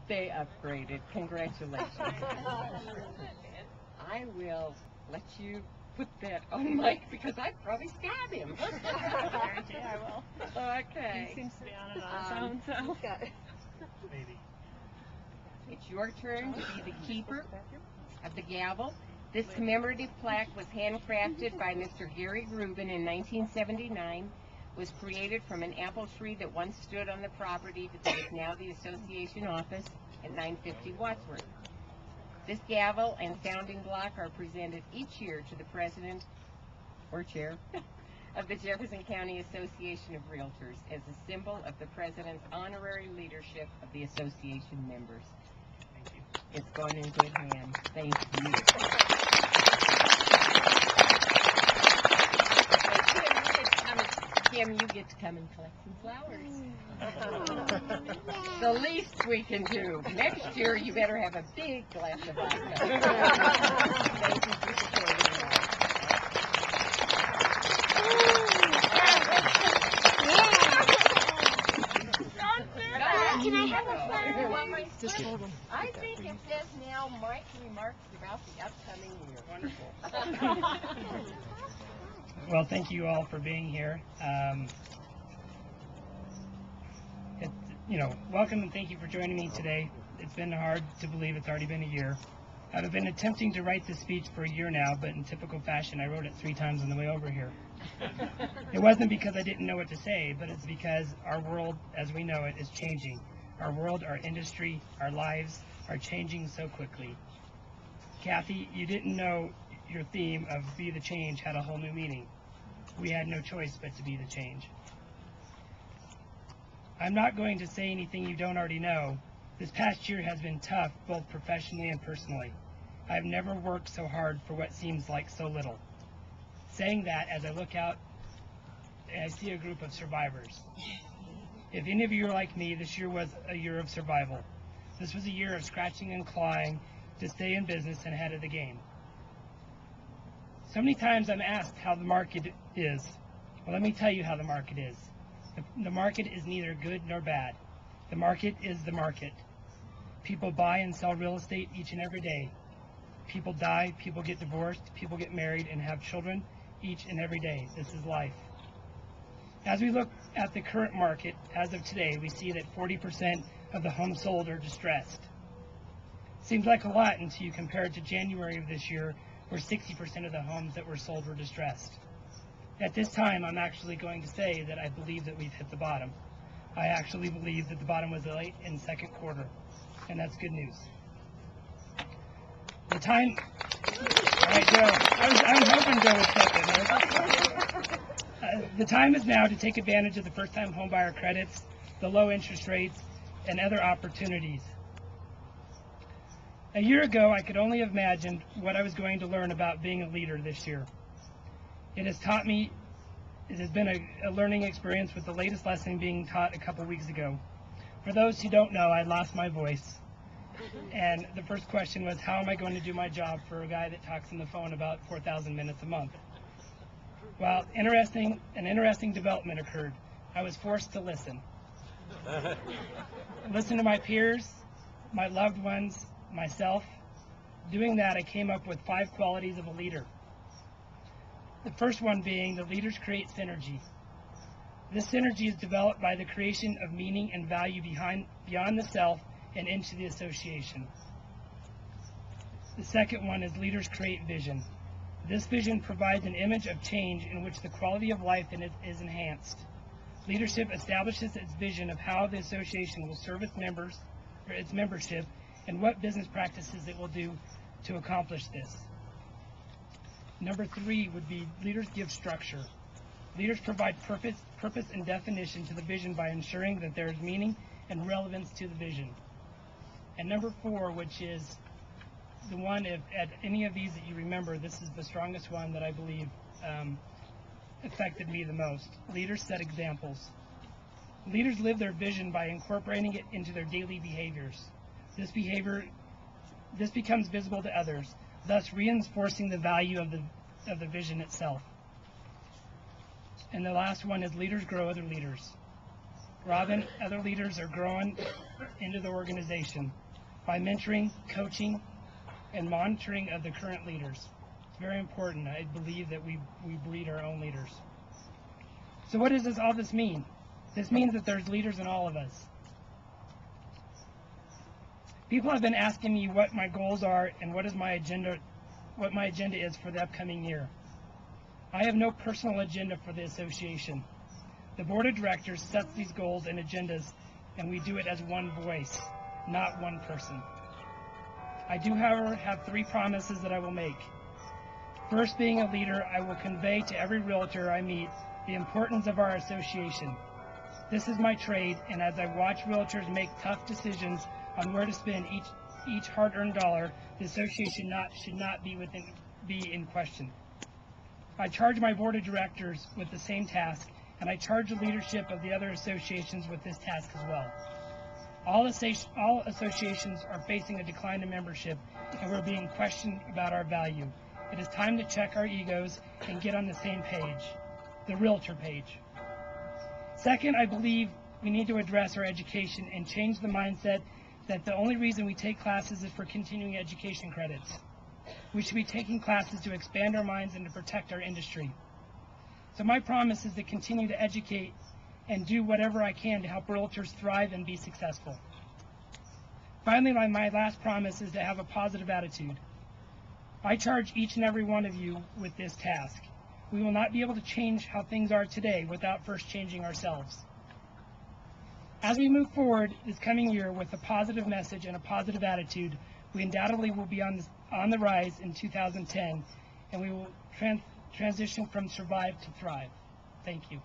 They upgraded. Congratulations. I will let you put that on Mike because I'd probably stab him. Guarantee I will. Okay. He seems to be on it on his own, so. Maybe. It's your turn to be the keeper of the gavel. This commemorative plaque was handcrafted by Mr. Gary Rubin in 1979. Was created from an apple tree that once stood on the property that is now the association office at 950 Wadsworth. This gavel and sounding block are presented each year to the president or chair of the Jefferson County Association of Realtors as a symbol of the president's honorary leadership of the association members. Thank you. It's going in good hands. Thank you. Kim, you get to come and collect some flowers. The least we can do. Next year, you better have a big glass of vodka. Thank you for supporting us. Can I have a flower? Just hold them. I think it says now Mike's remarks about the upcoming year. Wonderful. Well, thank you all for being here. Welcome and thank you for joining me today. It's been hard to believe it's already been a year. I've been attempting to write this speech for a year now, but in typical fashion, I wrote it 3 times on the way over here. It wasn't because I didn't know what to say, but it's because our world, as we know it, is changing. Our world, our industry, our lives are changing so quickly. Kathy, you didn't know your theme of Be the Change had a whole new meaning. We had no choice but to be the change. I'm not going to say anything you don't already know. This past year has been tough, both professionally and personally. I've never worked so hard for what seems like so little. Saying that, as I look out and I see a group of survivors. If any of you are like me, this year was a year of survival. This was a year of scratching and clawing to stay in business and ahead of the game. So many times I'm asked how the market is. Well, let me tell you how the market is. The market is neither good nor bad. The market is the market. People buy and sell real estate each and every day. People die, people get divorced, people get married and have children each and every day. This is life. As we look at the current market, as of today, we see that 40% of the homes sold are distressed. Seems like a lot until you compare it to January of this year, where 60% of the homes that were sold were distressed. At this time, I'm actually going to say that I believe that we've hit the bottom. I actually believe that the bottom was late in second quarter, and that's good news. The time, all right, Joe, I was hoping Joe would step in. The time is now to take advantage of the first-time homebuyer credits, the low interest rates, and other opportunities. A year ago, I could only have imagined what I was going to learn about being a leader this year. It has been a learning experience, with the latest lesson being taught a couple weeks ago. For those who don't know, I lost my voice. And the first question was, how am I going to do my job for a guy that talks on the phone about 4,000 minutes a month? Well, an interesting development occurred. I was forced to listen. Listen to my peers, my loved ones, myself. Doing that, I came up with 5 qualities of a leader. The first one being that leaders create synergy. This synergy is developed by the creation of meaning and value beyond the self and into the association. The second one is leaders create vision. This vision provides an image of change in which the quality of life in it is enhanced. Leadership establishes its vision of how the association will serve its members, or its membership, and what business practices it will do to accomplish this. Number 3 would be leaders give structure. Leaders provide purpose and definition to the vision by ensuring that there is meaning and relevance to the vision. And number 4, which is the one, if at any of these that you remember, this is the strongest one that I believe affected me the most. Leaders set examples. Leaders live their vision by incorporating it into their daily behaviors. This becomes visible to others, thus reinforcing the value of the vision itself. And the last one is leaders grow other leaders. Robin, other leaders are growing into the organization by mentoring, coaching, and monitoring of the current leaders. It's very important. I believe that we breed our own leaders. So what does all this mean? This means that there's leaders in all of us. People have been asking me what my goals are and what my agenda is for the upcoming year. I have no personal agenda for the association. The board of directors sets these goals and agendas, and we do it as one voice, not one person. I do, however, have 3 promises that I will make. First, being a leader, I will convey to every realtor I meet the importance of our association. This is my trade, and as I watch realtors make tough decisions on where to spend each hard-earned dollar, the association should not be in question. I charge my board of directors with the same task, and I charge the leadership of the other associations with this task as well. All associations are facing a decline in membership, and we're being questioned about our value. It is time to check our egos and get on the same page, the realtor page. Second, I believe we need to address our education and change the mindset that the only reason we take classes is for continuing education credits. We should be taking classes to expand our minds and to protect our industry. So my promise is to continue to educate and do whatever I can to help realtors thrive and be successful. Finally, my last promise is to have a positive attitude. I charge each and every one of you with this task. We will not be able to change how things are today without first changing ourselves. As we move forward this coming year with a positive message and a positive attitude, we undoubtedly will be on the rise in 2010, and we will transition from survive to thrive. Thank you.